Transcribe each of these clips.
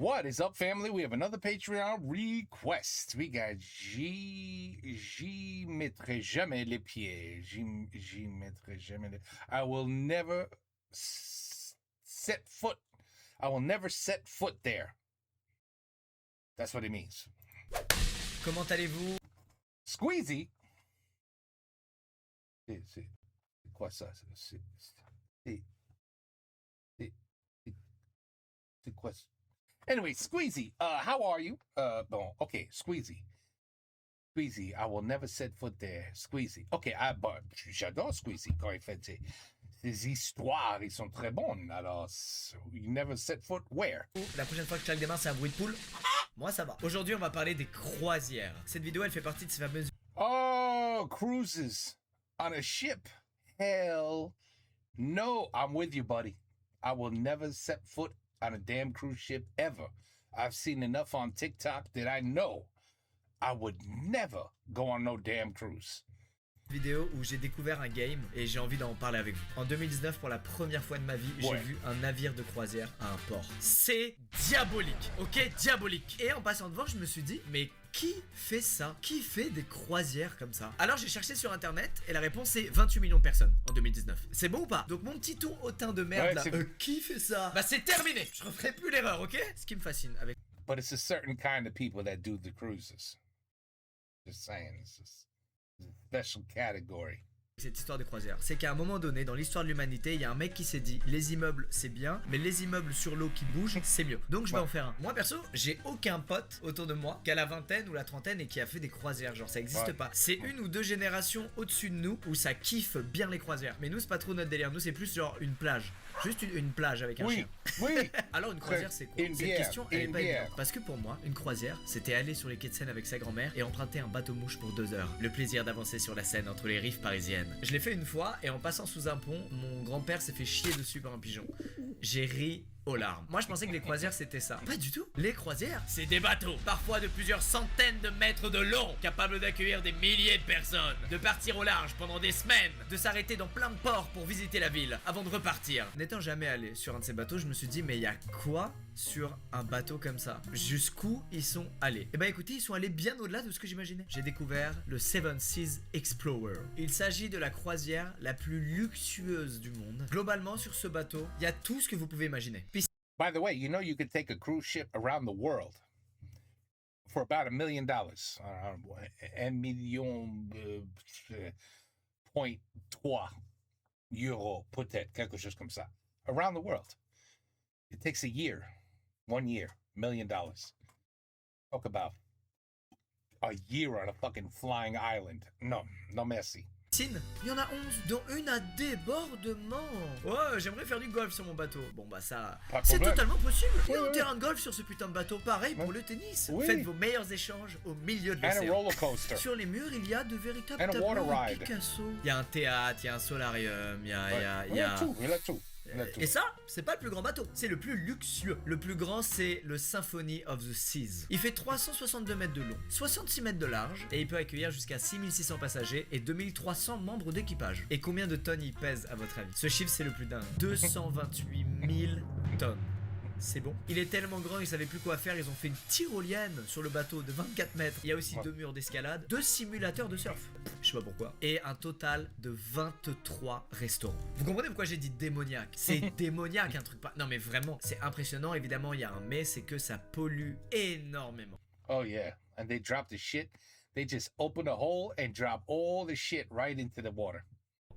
What is up, family? We have another Patreon request. We got J'y mettrai jamais les pieds. J'y mettrai jamais les... I will never set foot. I will never set foot there. That's what it means. Comment allez-vous? Squeezie. C'est quoi ça? C'est quoi ça? Anyway, Squeezie, how are you? Bon, okay, Squeezie. Squeezie, I will never set foot there. Squeezie. Okay, j'adore Squeezie quand il fait ses histoires, ils sont très bonnes. Alors, you never set foot where? La prochaine fois que Chuck démarre, c'est un bruit de poule. Moi, ça va. Aujourd'hui, on va parler des croisières. Cette vidéo, elle fait partie de ces fameuses... Oh, cruises on a ship. Hell no, I'm with you, buddy. I will never set foot on a damn cruise ship ever. I've seen enough on TikTok that I know I would never go on no damn cruise. Vidéo où j'ai découvert un game et j'ai envie d'en parler avec vous. En 2019, pour la première fois de ma vie, j'ai vu un navire de croisière à un port. C'est diabolique, ok? Diabolique. Et en passant devant, je me suis dit, mais qui fait ça? Qui fait des croisières comme ça? Alors j'ai cherché sur internet et la réponse c'est 28 millions de personnes en 2019. C'est bon ou pas? Donc mon petit ton hautain de merde là, qui fait ça? Bah c'est terminé, je referai plus l'erreur, ok? Ce qui me fascine avec... But it's a certain kind of people that do the cruises. Just saying, it's a special category. Cette histoire de croisière, c'est qu'à un moment donné dans l'histoire de l'humanité, il y a un mec qui s'est dit les immeubles c'est bien, mais les immeubles sur l'eau qui bougent c'est mieux. Donc je vais en faire un. Moi perso, j'ai aucun pote autour de moi qui a la vingtaine ou la trentaine et qui a fait des croisières, genre ça existe pas. C'est une ou deux générations au-dessus de nous où ça kiffe bien les croisières. Mais nous c'est pas trop notre délire, nous c'est plus genre une plage. Juste une plage avec un chien. Oui. Alors une croisière c'est quoi? Cette question elle est pas évidente. Parce que pour moi, une croisière c'était aller sur les quais de Seine avec sa grand-mère et emprunter un bateau-mouche pour 2 heures. Le plaisir d'avancer sur la Seine entre les rives parisiennes. Je l'ai fait une fois et en passant sous un pont, mon grand-père s'est fait chier dessus par un pigeon. J'ai ri aux larmes. Moi je pensais que les croisières c'était ça. Pas du tout. Les croisières c'est des bateaux, parfois de plusieurs centaines de mètres de long, capables d'accueillir des milliers de personnes, de partir au large pendant des semaines, de s'arrêter dans plein de ports pour visiter la ville avant de repartir. N'étant jamais allé sur un de ces bateaux, je me suis dit mais il y a quoi sur un bateau comme ça? Jusqu'où ils sont allés? Et bah écoutez, ils sont allés bien au-delà de ce que j'imaginais. J'ai découvert le Seven Seas Explorer. Il s'agit de la croisière la plus luxueuse du monde. Globalement sur ce bateau, il y a tout ce que vous pouvez imaginer. By the way, you know you could take a cruise ship around the world for about $1 million. 1,3 million peut-être, quelque chose comme ça. Around the world. It takes a year. 1 year. $1 million. Talk about a year on a fucking flying island. No merci. Il y en a 11, dont une à débordement. Ouais, j'aimerais faire du golf sur mon bateau. Bon bah ça, c'est totalement possible. Il y a un terrain de golf sur ce putain de bateau. Pareil pour le tennis. Faites vos meilleurs échanges au milieu de l'océan. Sur les murs, il y a de véritables tableaux de Picasso. Il y a un théâtre, il y a un solarium, il y a tout. Et ça, c'est pas le plus grand bateau, c'est le plus luxueux. Le plus grand, c'est le Symphony of the Seas. Il fait 362 mètres de long, 66 mètres de large, et il peut accueillir jusqu'à 6600 passagers et 2300 membres d'équipage. Et combien de tonnes il pèse à votre avis? Ce chiffre, c'est le plus dingue. 228 000 tonnes. C'est bon. Il est tellement grand, ils savaient plus quoi faire, ils ont fait une tyrolienne sur le bateau de 24 mètres. Il y a aussi 2 murs d'escalade, 2 simulateurs de surf, je sais pas pourquoi, et un total de 23 restaurants. Vous comprenez pourquoi j'ai dit démoniaque? C'est démoniaque un truc pas... Non mais vraiment, c'est impressionnant. Évidemment, il y a un mais, c'est que ça pollue énormément. Oh yeah, and they drop the shit. They just open a hole and drop all the shit right into the water.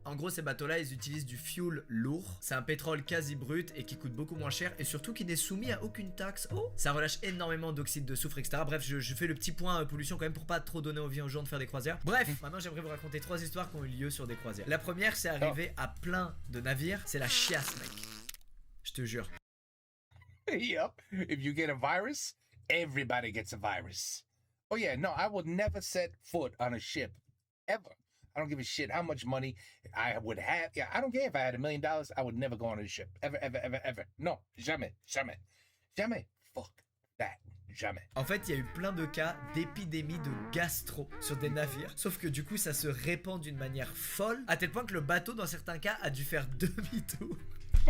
En gros, ces bateaux-là, ils utilisent du fuel lourd. C'est un pétrole quasi brut et qui coûte beaucoup moins cher et surtout qui n'est soumis à aucune taxe. Oh, ça relâche énormément d'oxyde de soufre, etc. Bref, je fais le petit point pollution quand même pour pas trop donner envie aux gens de faire des croisières. Bref, maintenant j'aimerais vous raconter 3 histoires qui ont eu lieu sur des croisières. La première, c'est arrivé à plein de navires. C'est la chiasse, mec. Je te jure. Yep. If you get a virus, everybody gets a virus. Oh yeah, no, I would never set foot on a ship. Ever. I don't give a shit how much money I would have. Yeah, I don't care if I had $1 million. I would never go on a ship. Ever. No, jamais. Fuck that. Jamais. En fait, il y a eu plein de cas d'épidémie de gastro sur des navires. Sauf que du coup, ça se répand d'une manière folle, à tel point que le bateau, dans certains cas, a dû faire demi-tour.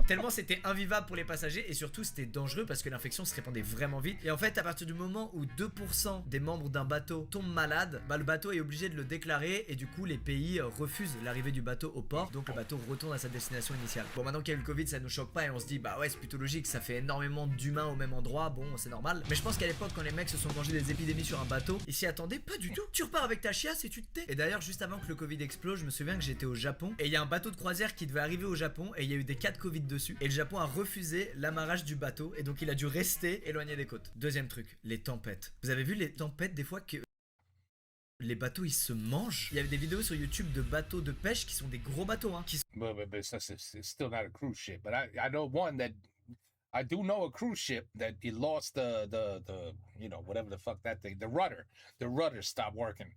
Tellement c'était invivable pour les passagers et surtout c'était dangereux parce que l'infection se répandait vraiment vite. Et en fait, à partir du moment où 2% des membres d'un bateau tombent malades, bah le bateau est obligé de le déclarer et du coup les pays refusent l'arrivée du bateau au port. Donc le bateau retourne à sa destination initiale. Bon, maintenant qu'il y a eu le Covid, ça nous choque pas et on se dit bah ouais, c'est plutôt logique, ça fait énormément d'humains au même endroit, bon c'est normal. Mais je pense qu'à l'époque quand les mecs se sont mangés des épidémies sur un bateau, ils s'y attendaient pas du tout. Tu repars avec ta chiasse et tu te tais. Et d'ailleurs juste avant que le Covid explose, je me souviens que j'étais au Japon et il y a un bateau de croisière qui devait arriver au Japon et il y a eu des cas de Covid dessus et le Japon a refusé l'amarrage du bateau et donc il a dû rester éloigné des côtes. Deuxième truc, les tempêtes. Vous avez vu les tempêtes des fois que les bateaux ils se mangent. Il y avait des vidéos sur YouTube de bateaux de pêche qui sont des gros bateaux qui sont But it's still not a cruise ship. But I know one that I do know a cruise ship that it lost the you know whatever the fuck that thing, the rudder. The rudder stopped working.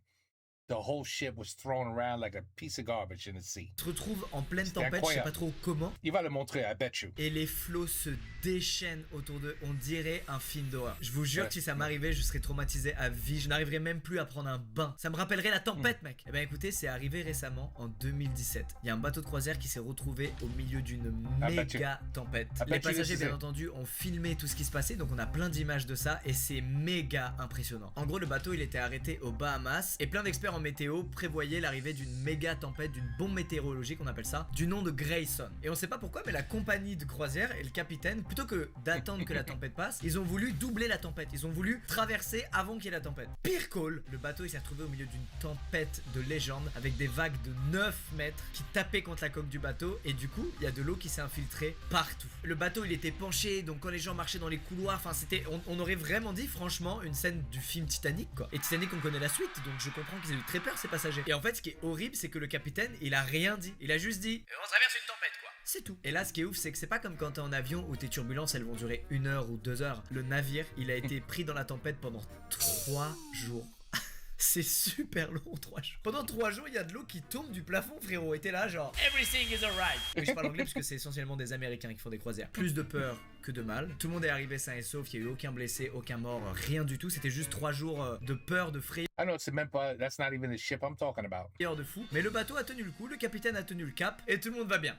The whole ship was thrown around like a piece of garbage in the sea. se retrouve en pleine tempête, je sais pas trop comment. Il va le montrer, I bet you. Et les flots se déchaînent autour d'eux, on dirait un film d'horreur. Je vous jure que si ça m'arrivait, je serais traumatisé à vie, je n'arriverais même plus à prendre un bain. Ça me rappellerait la tempête, mec. Eh ben écoutez, c'est arrivé récemment en 2017. Il y a un bateau de croisière qui s'est retrouvé au milieu d'une méga tempête. Les passagers, bien entendu, ont filmé tout ce qui se passait, donc on a plein d'images de ça et c'est méga impressionnant. En gros, le bateau, il était arrêté aux Bahamas et plein d'experts en météo prévoyaient l'arrivée d'une méga tempête, d'une bombe météorologique, on appelle ça, du nom de Grayson. Et on sait pas pourquoi, mais la compagnie de croisière et le capitaine, plutôt que d'attendre que la tempête passe, ils ont voulu doubler la tempête. Ils ont voulu traverser avant qu'il y ait la tempête. Pire call, le bateau il s'est retrouvé au milieu d'une tempête de légende avec des vagues de 9 mètres qui tapaient contre la coque du bateau et du coup, il y a de l'eau qui s'est infiltrée partout. Le bateau il était penché, donc quand les gens marchaient dans les couloirs, enfin c'était, on aurait vraiment dit franchement une scène du film Titanic quoi. Et Titanic on connaît la suite, donc je comprends qu'ils aient eu très peur ces passagers. Et en fait ce qui est horrible c'est que le capitaine il a rien dit, il a juste dit on traverse une tempête quoi. C'est tout. Et là ce qui est ouf c'est que c'est pas comme quand t'es en avion où tes turbulences elles vont durer 1 heure ou 2 heures. Le navire il a été pris dans la tempête pendant 3 jours. C'est super long, 3 jours. Pendant 3 jours, il y a de l'eau qui tombe du plafond, frérot. Et t'es là, genre, everything is alright. Oui, je parle anglais parce que c'est essentiellement des Américains qui font des croisières. Plus de peur que de mal. Tout le monde est arrivé sain et sauf. Il n'y a eu aucun blessé, aucun mort, rien du tout. C'était juste 3 jours de peur, de frayeur. I know, c'est même pas, that's not even the ship I'm talking about. De fou. Mais le bateau a tenu le coup, le capitaine a tenu le cap et tout le monde va bien.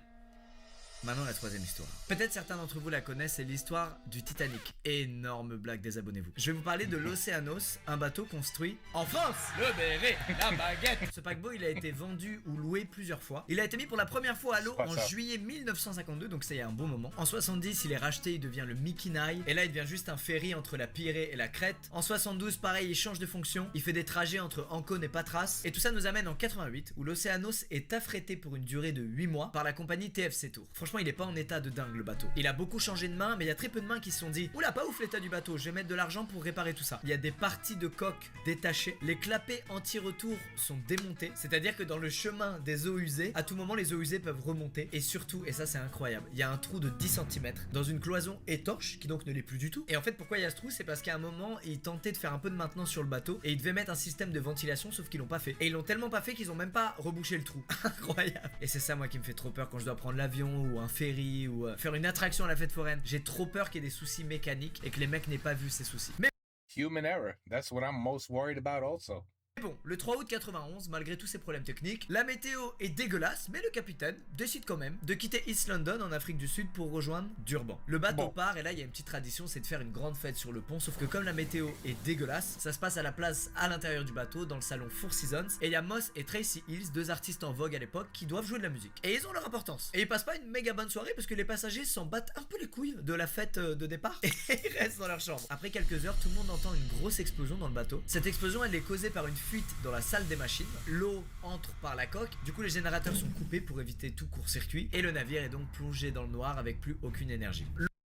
Maintenant la troisième histoire. Peut-être certains d'entre vous la connaissent, c'est l'histoire du Titanic. Énorme blague, désabonnez-vous. Je vais vous parler de l'Océanos, un bateau construit en France. Le béret, la baguette. Ce paquebot il a été vendu ou loué plusieurs fois. Il a été mis pour la première fois à l'eau en juillet 1952, donc c'est il y a un bon moment. En 70 il est racheté, il devient le Mickey et là il devient juste un ferry entre la Pirée et la Crète. En 72 pareil il change de fonction, il fait des trajets entre Ancône et Patras. Et tout ça nous amène en 88 où l'Océanos est affrété pour une durée de 8 mois par la compagnie TFC Tours. Franchement il est pas en état de dingue le bateau. Il a beaucoup changé de main mais il y a très peu de mains qui se sont dit oula pas ouf l'état du bateau, je vais mettre de l'argent pour réparer tout ça. Il y a des parties de coque détachées, les clapets anti-retour sont démontés, c'est-à-dire que dans le chemin des eaux usées, à tout moment les eaux usées peuvent remonter et surtout, et ça c'est incroyable, il y a un trou de 10 cm dans une cloison étanche qui donc ne l'est plus du tout. Et en fait pourquoi il y a ce trou, c'est parce qu'à un moment ils tentaient de faire un peu de maintenance sur le bateau et ils devaient mettre un système de ventilation sauf qu'ils l'ont pas fait. Et ils l'ont tellement pas fait qu'ils ont même pas rebouché le trou. Incroyable. Et c'est ça moi qui me fait trop peur quand je dois prendre l'avion ou un ferry ou faire une attraction à la fête foraine. J'ai trop peur qu'il y ait des soucis mécaniques et que les mecs n'aient pas vu ces soucis. Mais Human error. That's what I'm most worried about also. bon, le 3 août 91, malgré tous ces problèmes techniques, la météo est dégueulasse, mais le capitaine décide quand même de quitter East London en Afrique du Sud pour rejoindre Durban. Le bateau part et là il y a une petite tradition, c'est de faire une grande fête sur le pont, sauf que comme la météo est dégueulasse, ça se passe à la place à l'intérieur du bateau, dans le salon Four Seasons, et il y a Moss et Tracy Hills, 2 artistes en vogue à l'époque, qui doivent jouer de la musique. Et ils ont leur importance. Et ils passent pas une méga bonne soirée parce que les passagers s'en battent un peu les couilles de la fête de départ et ils restent dans leur chambre. Après quelques heures, tout le monde entend une grosse explosion dans le bateau. Cette explosion elle est causée par une fuite dans la salle des machines, l'eau entre par la coque, du coup les générateurs sont coupés pour éviter tout court-circuit et le navire est donc plongé dans le noir avec plus aucune énergie.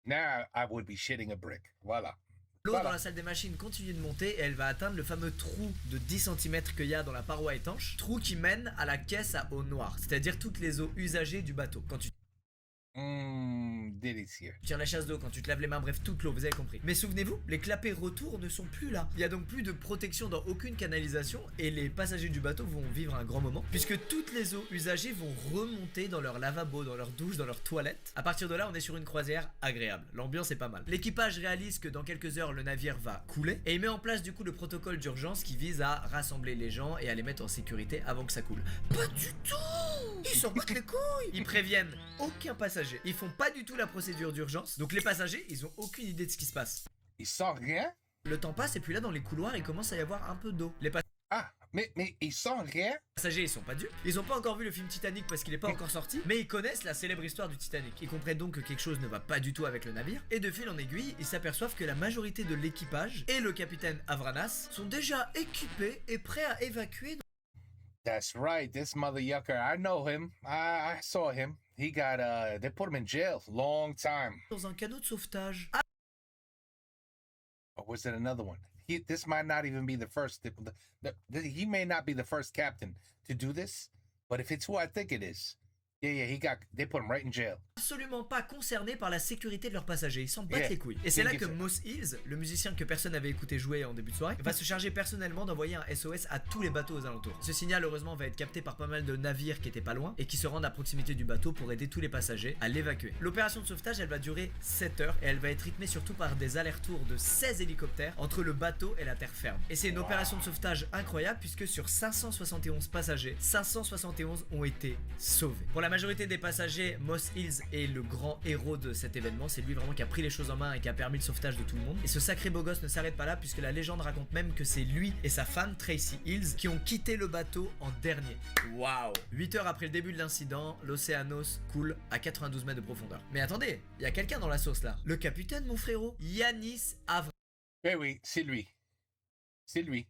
Now I would be shitting a brick. Voilà. L'eau dans la salle des machines continue de monter et elle va atteindre le fameux trou de 10 cm qu'il y a dans la paroi étanche, trou qui mène à la caisse à eau noire, c'est-à-dire toutes les eaux usagées du bateau. Quand tu délicieux. Tu tires la chasse d'eau, quand tu te laves les mains, bref, toute l'eau, vous avez compris. Mais souvenez-vous, les clapets retour ne sont plus là. Il y a donc plus de protection dans aucune canalisation et les passagers du bateau vont vivre un grand moment puisque toutes les eaux usagées vont remonter dans leur lavabo, dans leur douche, dans leur toilette. À partir de là, on est sur une croisière agréable. L'ambiance est pas mal. L'équipage réalise que dans quelques heures, le navire va couler et il met en place du coup le protocole d'urgence qui vise à rassembler les gens et à les mettre en sécurité avant que ça coule. Pas du tout! Ils s'en battent les couilles! Ils préviennent aucun passager passagers. Ils font pas du tout la procédure d'urgence, donc les passagers, ils ont aucune idée de ce qui se passe. Ils sentent rien? Le temps passe et puis là dans les couloirs il commence à y avoir un peu d'eau. Les Ah, mais ils sentent rien? passagers ils sont pas dupes, ils ont pas encore vu le film Titanic parce qu'il est pas encore sorti, mais ils connaissent la célèbre histoire du Titanic. Ils comprennent donc que quelque chose ne va pas du tout avec le navire, et de fil en aiguille, ils s'aperçoivent que la majorité de l'équipage et le capitaine Avranas sont déjà équipés et prêts à évacuer. That's right. This mother yucker, I know him. I saw him. He got they put him in jail long time. Dans un canot de sauvetage. Or was it another one? This might not even be the first. He may not be the first captain to do this, but if it's who I think it is, yeah, they put him right in jail. Absolument pas concernés par la sécurité de leurs passagers, ils s'en battent les couilles. Et c'est là que Moss Hills, le musicien que personne n'avait écouté jouer en début de soirée, va se charger personnellement d'envoyer un SOS à tous les bateaux aux alentours. Ce signal heureusement va être capté par pas mal de navires qui étaient pas loin et qui se rendent à proximité du bateau pour aider tous les passagers à l'évacuer. L'opération de sauvetage elle va durer 7 heures et elle va être rythmée surtout par des allers-retours de 16 hélicoptères entre le bateau et la terre ferme. Et c'est une opération de sauvetage incroyable puisque sur 571 passagers, 571 ont été sauvés. Pour la majorité des passagers, Moss Hills est le grand héros de cet événement, c'est lui vraiment qui a pris les choses en main et qui a permis le sauvetage de tout le monde. Et ce sacré beau gosse ne s'arrête pas là puisque la légende raconte même que c'est lui et sa femme Tracy Hills qui ont quitté le bateau en dernier. Waouh! 8 heures après le début de l'incident, l'Océanos coule à 92 mètres de profondeur. Mais attendez, il y a quelqu'un dans la sauce là. Le capitaine mon frérot, Yanis Avranas. Oui, c'est lui. C'est lui.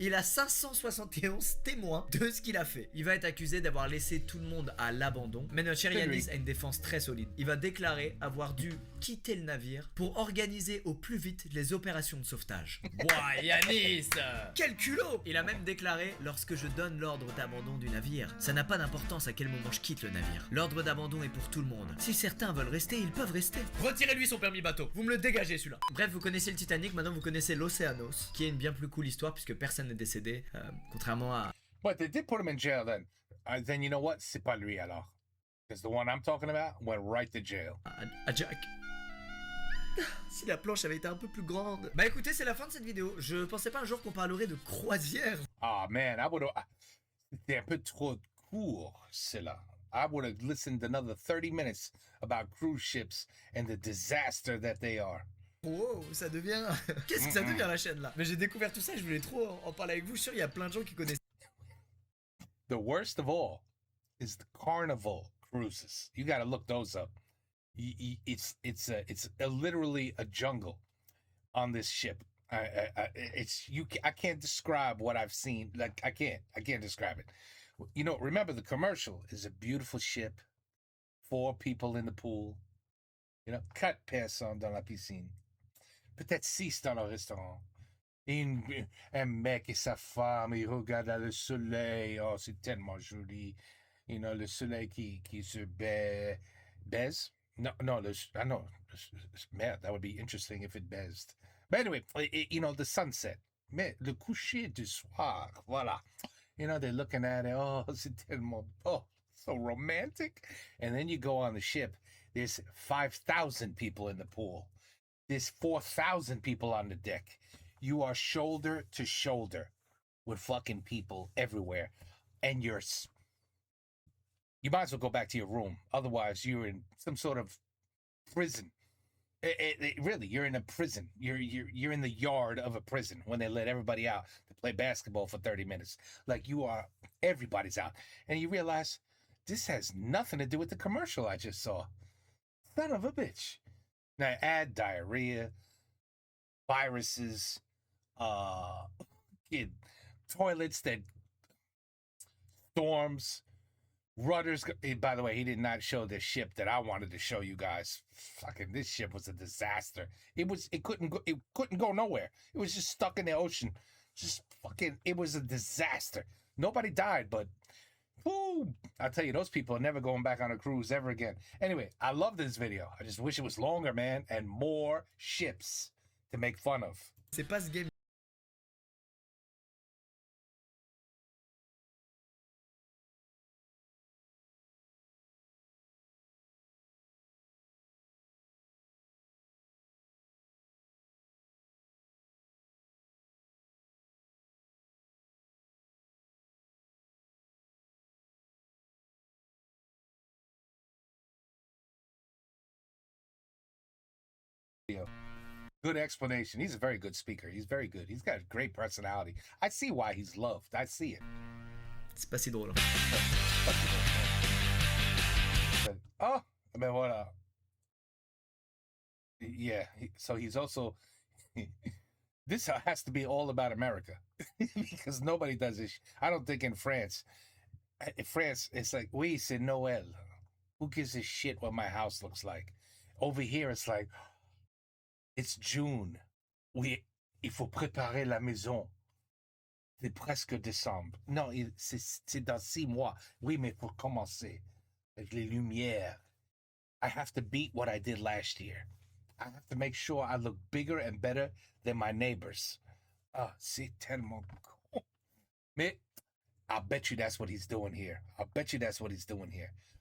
Il a 571 témoins de ce qu'il a fait. Il va être accusé d'avoir laissé tout le monde à l'abandon. Mais notre cher Yanis a une défense très solide. Il va déclarer avoir dû quitter le navire pour organiser au plus vite les opérations de sauvetage. Ouah, Yanis! Quel culot! Il a même déclaré: lorsque je donne l'ordre d'abandon du navire, ça n'a pas d'importance à quel moment je quitte le navire. L'ordre d'abandon est pour tout le monde. Si certains veulent rester, ils peuvent rester. Retirez-lui son permis bateau. Vous me le dégagez celui-là. Bref, vous connaissez le Titanic, maintenant vous connaissez l'Océanos, qui est une bien plus cool histoire puisque personne n'est décédé, contrairement à... But they did put him in jail then. Then you know what? C'est pas lui alors. Because the one I'm talking about went right to jail. À Jack. Si la planche avait été un peu plus grande. Bah écoutez, c'est la fin de cette vidéo. Je pensais pas un jour qu'on parlerait de croisière. Ah man, c'était un peu trop court, cela. I would have listened another 30 minutes about cruise ships and the disaster that they are. Wow, ça devient... Qu'est-ce que ça devient la chaîne là? Mais j'ai découvert tout ça et je voulais trop en parler avec vous. Je suis sûr il y a plein de gens qui connaissent. The worst of all is the Carnival cruises. You gotta look those up. It's literally a jungle on this ship. I can't describe what I've seen. Like I can't describe it. You know, remember the commercial is a beautiful ship, 4 people in the pool. You know, 4 personnes dans la piscine. Peut-être 6 dans le restaurant. Et un mec et sa femme, ils regardent le soleil. Oh, c'est tellement joli. You know, le soleil qui se baise. No, merde, that would be interesting if it baised. But anyway, you know, the sunset. Mais le coucher du soir, voilà. You know, they're looking at it. Oh, c'est tellement, oh, so romantic. And then you go on the ship. There's 5,000 people in the pool. There's 4,000 people on the deck. You are shoulder to shoulder with fucking people everywhere. And you might as well go back to your room. Otherwise, you're in some sort of prison. Really, you're in a prison. You're in the yard of a prison when they let everybody out to play basketball for 30 minutes. Like everybody's out. And you realize this has nothing to do with the commercial I just saw. Son of a bitch. Now add diarrhea, viruses, toilets that storms, rudders. By the way, he did not show the ship that I wanted to show you guys. Fucking this ship was a disaster. It couldn't go nowhere. It was just stuck in the ocean. It was a disaster. Nobody died, but whoo, I tell you, those people are never going back on a cruise ever again. Anyway, I love this video. I just wish it was longer, man, and more ships to make fun of. C'est pas ce game video. Good explanation. He's a very good speaker. He's very good. He's got a great personality. I see why he's loved. I see it. C'est pas si drôle. Oh, ben voilà. Yeah, so he's also... This has to be all about America. Because nobody does this. I don't think in France, it's like, oui, c'est Noël. Who gives a shit what my house looks like? Over here, it's like, it's June. Oui, il faut préparer la maison. C'est presque décembre. Non, c'est dans 6 mois. Oui, mais pour commencer, avec les lumières, I have to beat what I did last year. I have to make sure I look bigger and better than my neighbors. C'est tellement cool. Mais I'll bet you that's what he's doing here.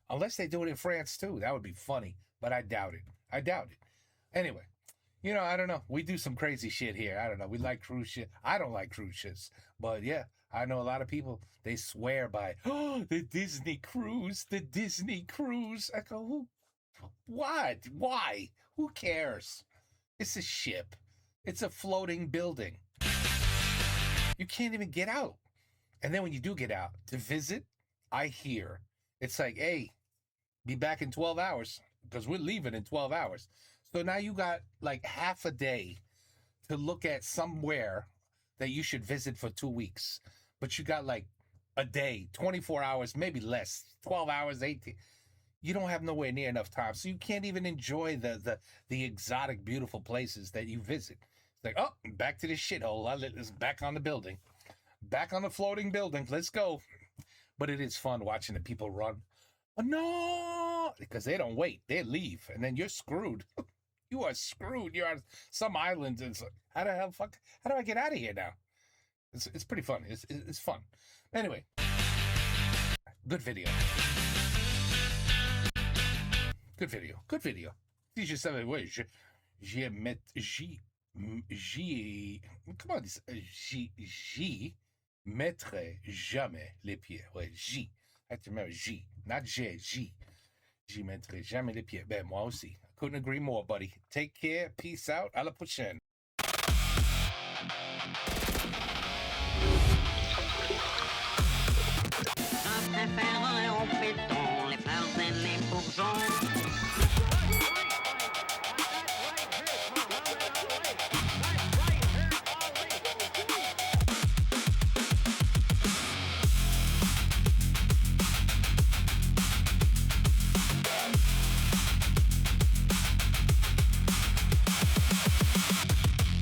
Unless they do it in France too. That would be funny. But I doubt it. Anyway, I don't know. We do some crazy shit here. I don't know. We like cruise shit. I don't like cruise ships. But yeah, I know a lot of people, they swear by, the Disney cruise. I go, what? Why? Who cares? It's a ship. It's a floating building. You can't even get out. And then when you do get out to visit, I hear it's like, hey, be back in 12 hours because we're leaving in 12 hours. So now you got like half a day to look at somewhere that you should visit for 2 weeks. But you got like a day, 24 hours, maybe less, 12 hours, 18. You don't have nowhere near enough time. So you can't even enjoy the exotic, beautiful places that you visit. It's like, oh, back to this shithole. It's back on the building. Back on the floating building. Let's go. But it is fun watching the people run. Oh, no! Because they don't wait. They leave. And then you're screwed. You are screwed. You're on some island. It's like, how do I get out of here now? It's pretty fun. It's fun. Anyway. Good video. Si je savais, oui, comment on dit ça? J'y mettrai jamais les pieds. Ouais, J, not J, J. J'y mettrai jamais les pieds. Ben, moi aussi. Couldn't agree more, buddy. Take care. Peace out. À la prochaine. Je préfère